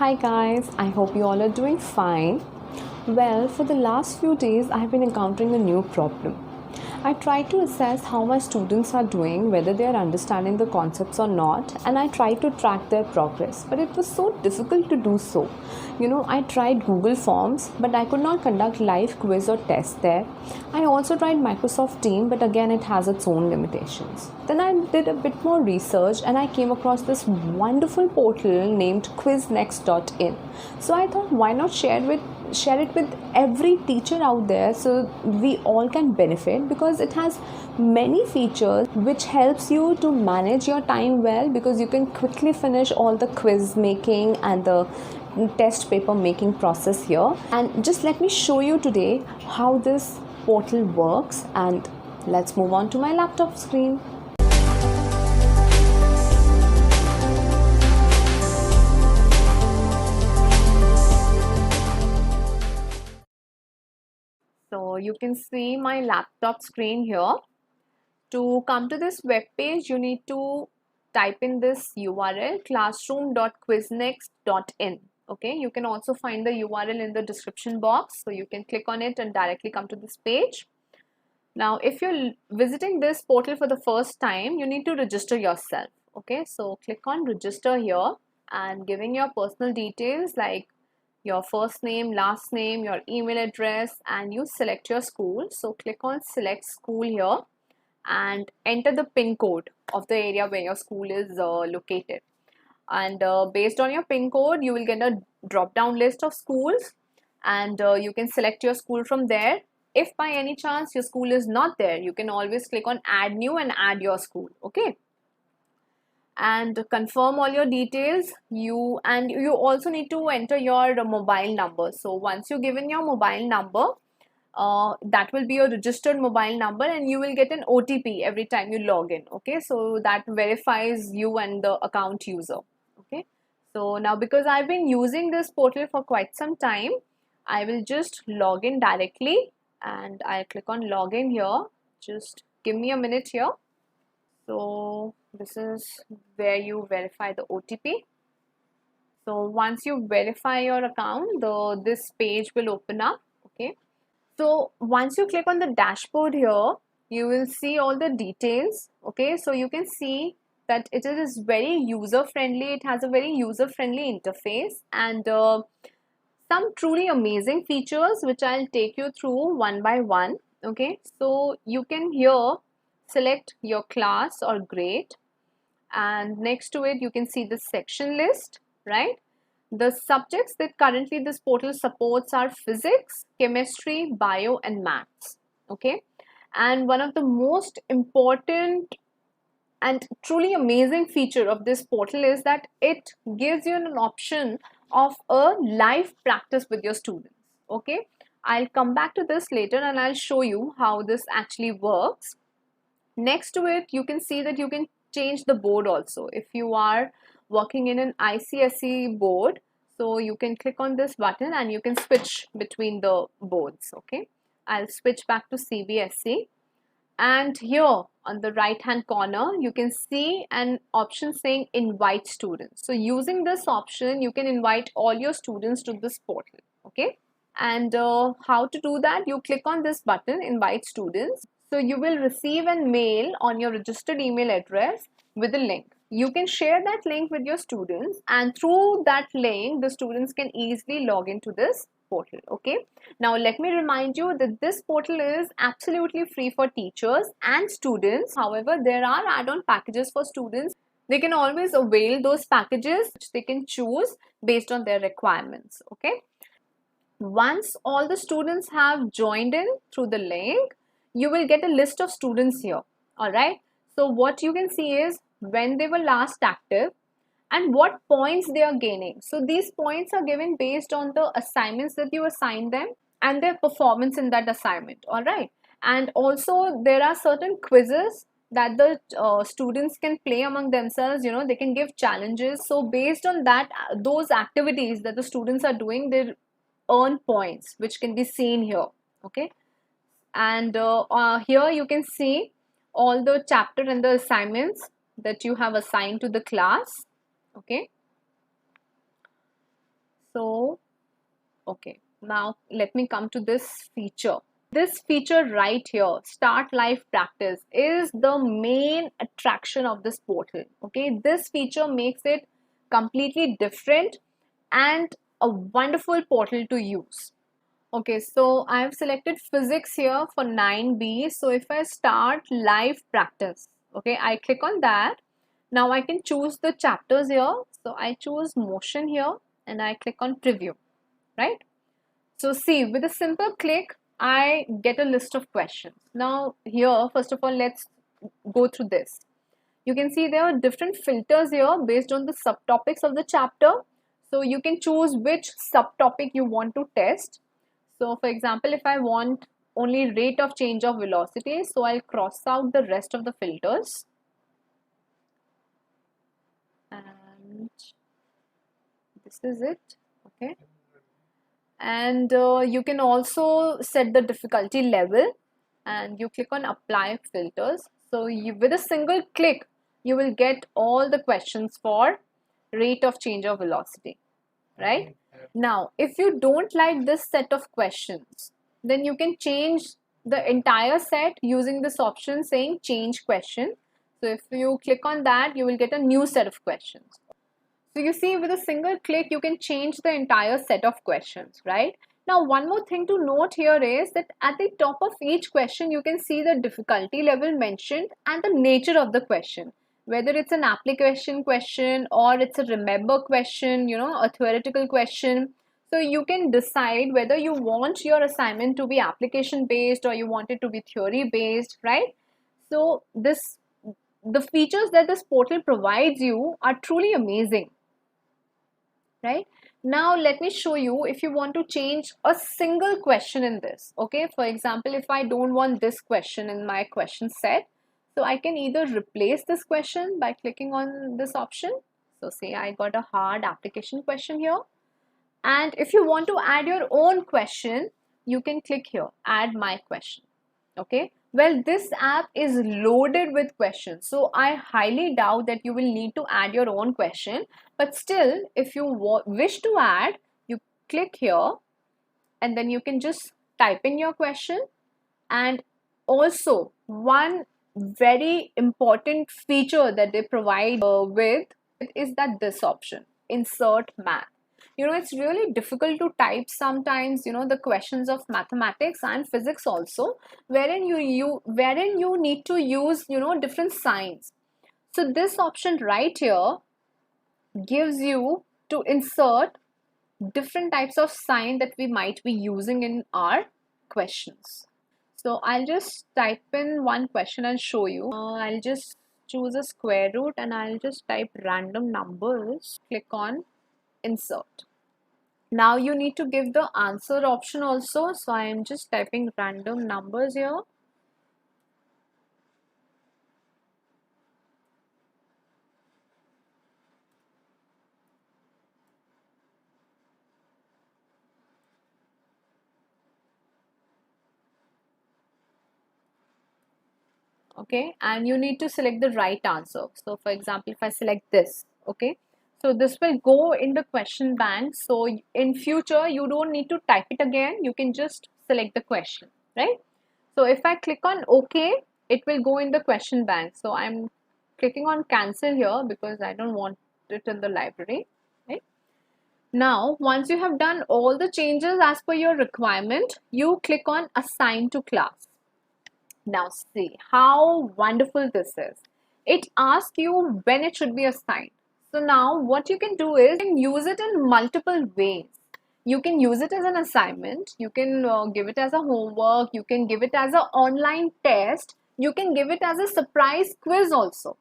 Hi guys, I hope you all are doing fine. Well, for the last few days, I have been encountering a new problem. I try to assess how my students are doing, whether they are understanding the concepts or not, and I try to track their progress. But it was so difficult to do so. I tried Google Forms, but I could not conduct live quiz or test there. I also tried Microsoft Team, but again, it has its own limitations. Then I did a bit more research and I came across this wonderful portal named quiznext.in. So I thought, why not share it with every teacher out there so we all can benefit, because it has many features which helps you to manage your time well, because you can quickly finish all the quiz making and the test paper making process here. And just let me show you today how this portal works, and let's move on to my laptop screen. So you can see my laptop screen here. To come to this web page, you need to type in this URL classroom.quiznext.in. Okay, you can also find the URL in the description box, so you can click on it and directly come to this page. Now, if you're visiting this portal for the first time, you need to register yourself. Okay, so click on register here and giving your personal details like your first name, last name, your email address, and you select your school. So click on select school here and enter the pin code of the area where your school is located. And based on your pin code, you will get a drop down list of schools, and you can select your school from there. If by any chance your school is not there, you can always click on add new and add your school. Okay, and confirm all your details. You also need to enter your mobile number. So once you give in your mobile number, that will be your registered mobile number, and you will get an OTP every time you log in. Okay, so that verifies you and the account user. Okay, so now because I've been using this portal for quite some time, I will just log in directly, and I click on login here. Just give me a minute here. So this is where you verify the OTP. So once you verify your account, this page will open up. Okay, so once you click on the dashboard here, you will see all the details. Okay, so you can see that it is very user friendly. It has a very user friendly interface, and some truly amazing features which I'll take you through one by one. Okay, so you can here select your class or grade, and next to it you can see the section list, right? The subjects that currently this portal supports are physics, chemistry, bio, and maths. Okay, and one of the most important and truly amazing feature of this portal is that it gives you an option of a live practice with your students. Okay, I'll come back to this later and I'll show you how this actually works. Next to it, you can see that you can change the board also. If you are working in an ICSE board, so you can click on this button and you can switch between the boards. Okay, I'll switch back to CBSE, and here on the right hand corner you can see an option saying invite students. So using this option, you can invite all your students to this portal. Okay, and how to do that? You click on this button, invite students. So you will receive a mail on your registered email address with a link. You can share that link with your students, and through that link the students can easily log into this portal. Okay, now let me remind you that this portal is absolutely free for teachers and students. However, there are add-on packages for students. They can always avail those packages which they can choose based on their requirements. Okay, once all the students have joined in through the link, you will get a list of students here. All right, so what you can see is when they were last active and what points they are gaining. So these points are given based on the assignments that you assign them and their performance in that assignment. All right, and also there are certain quizzes that the students can play among themselves. They can give challenges. So based on that, those activities that the students are doing, they earn points which can be seen here. Okay, and here you can see all the chapter and the assignments that you have assigned to the class. Okay, Okay, now let me come to this feature. This feature right here, start live practice, is the main attraction of this portal. Okay, this feature makes it completely different and a wonderful portal to use. Okay, so I have selected physics here for 9B. So if I start live practice, okay, I click on that. Now I can choose the chapters here. So I choose motion here and I click on preview, right? So see, with a simple click, I get a list of questions. Now here, first of all, let's go through this. You can see there are different filters here based on the subtopics of the chapter. So you can choose which subtopic you want to test. So for example, if I want only rate of change of velocity, so I'll cross out the rest of the filters. And this is it, okay. And you can also set the difficulty level and you click on apply filters. So with a single click, you will get all the questions for rate of change of velocity, right? Now, if you don't like this set of questions, then you can change the entire set using this option saying change question. So if you click on that, you will get a new set of questions. So you see, with a single click, you can change the entire set of questions, right? Now, one more thing to note here is that at the top of each question, you can see the difficulty level mentioned and the nature of the question. Whether it's an application question or it's a remember question, you know, a theoretical question. So you can decide whether you want your assignment to be application based or you want it to be theory based, right? So the features that this portal provides you are truly amazing, right? Now let me show you if you want to change a single question in this. Okay, for example, if I don't want this question in my question set, so I can either replace this question by clicking on this option. So say I got a hard application question here, and if you want to add your own question, you can click here, add my question. Okay, well, this app is loaded with questions, so I highly doubt that you will need to add your own question. But still, if you wish to add, you click here and then you can just type in your question. And also, one very important feature that they provide with is that this option, insert math. You know, it's really difficult to type sometimes, you know, the questions of mathematics and physics also, wherein you need to use, you know, different signs. So this option right here gives you to insert different types of sign that we might be using in our questions. So I'll just type in one question and show you. I'll just choose a square root and I'll just type random numbers. Click on insert. Now you need to give the answer option also. So I am just typing random numbers here. Okay, and you need to select the right answer. So for example, if I select this, okay, so this will go in the question bank. So in future, you don't need to type it again. You can just select the question, right? So if I click on OK, it will go in the question bank. So I'm clicking on cancel here because I don't want it in the library, right? Now, once you have done all the changes as per your requirement, you click on assign to class. Now see how wonderful this is. It asks you when it should be assigned. So now what you can do is you can use it in multiple ways. You can use it as an assignment. You can give it as a homework. You can give it as an online test. You can give it as a surprise quiz also.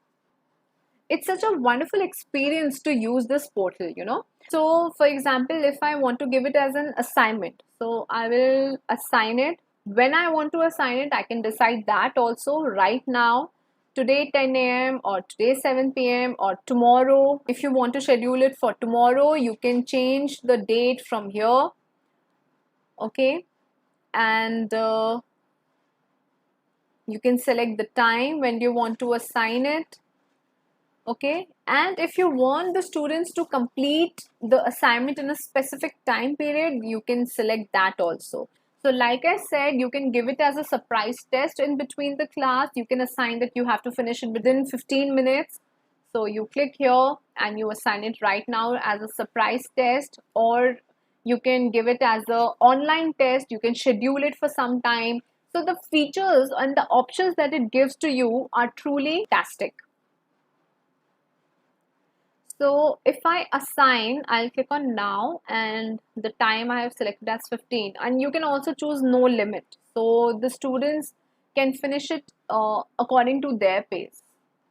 It's such a wonderful experience to use this portal, you know. So for example, if I want to give it as an assignment, so I will assign it. When I want to assign it, I can decide that also right now, today 10 a.m. or today 7 p.m. or tomorrow. If you want to schedule it for tomorrow, you can change the date from here. Okay, and you can select the time when you want to assign it. Okay, and if you want the students to complete the assignment in a specific time period, you can select that also. So like I said, you can give it as a surprise test in between the class. You can assign that you have to finish it within 15 minutes. So you click here and you assign it right now as a surprise test, or you can give it as a online test. You can schedule it for some time. So the features and the options that it gives to you are truly fantastic. So if I assign, I'll click on now, and the time I have selected as 15, and you can also choose no limit. So the students can finish it according to their pace,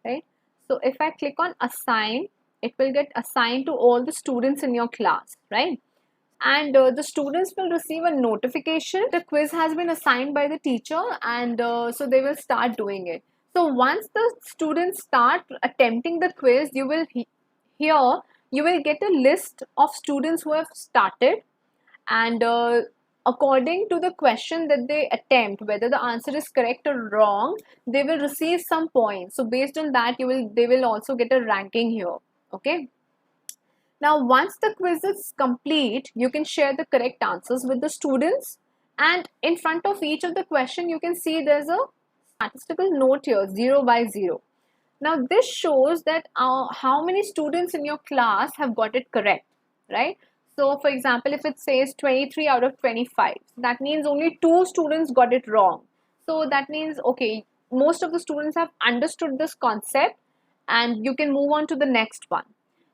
right? So if I click on assign, it will get assigned to all the students in your class, right? And the students will receive a notification the quiz has been assigned by the teacher, and so they will start doing it. So once the students start attempting the quiz, here you will get a list of students who have started, and according to the question that they attempt, whether the answer is correct or wrong, they will receive some points. So based on that, they will also get a ranking here. Okay. Now, once the quiz is complete, you can share the correct answers with the students, and in front of each of the question, you can see there's a statistical note here, 0 by 0. Now, this shows that how many students in your class have got it correct, right? So, for example, if it says 23 out of 25, that means only 2 students got it wrong. So, that means, okay, most of the students have understood this concept, and you can move on to the next one.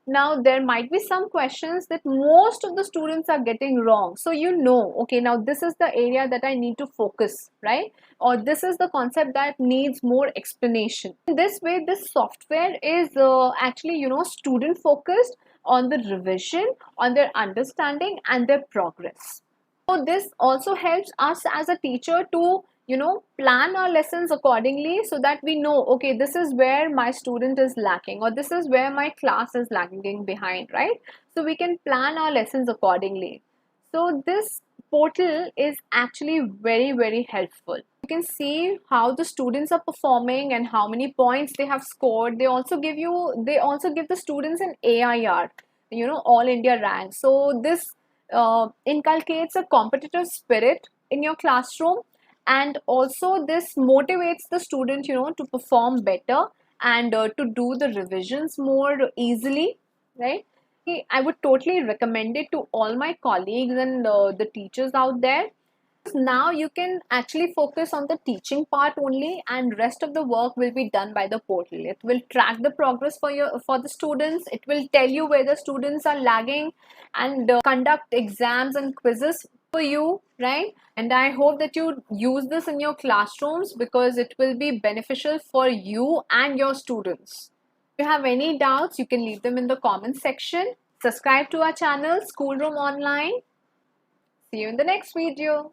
Now there might be some questions that most of the students are getting wrong, so you know, okay, now this is the area that I need to focus, right? Or this is the concept that needs more explanation. In this way, this software is actually, student focused on the revision, on their understanding and their progress. So this also helps us as a teacher to, plan our lessons accordingly, so that we know, okay, this is where my student is lacking, or this is where my class is lagging behind, right? So we can plan our lessons accordingly. So this portal is actually very, very helpful. You can see how the students are performing and how many points they have scored. They also give the students an AIR, all India rank. So this inculcates a competitive spirit in your classroom, and also this motivates the student, to perform better, and to do the revisions more easily, right? I would totally recommend it to all my colleagues and the teachers out there. Now you can actually focus on the teaching part only, and rest of the work will be done by the portal. It will track the progress for the students. It will tell you where the students are lagging, and conduct exams and quizzes for you, right? And I hope that you use this in your classrooms, because it will be beneficial for you and your students. If you have any doubts, you can leave them in the comment section. Subscribe to our channel, Schoolroom Online. See you in the next video.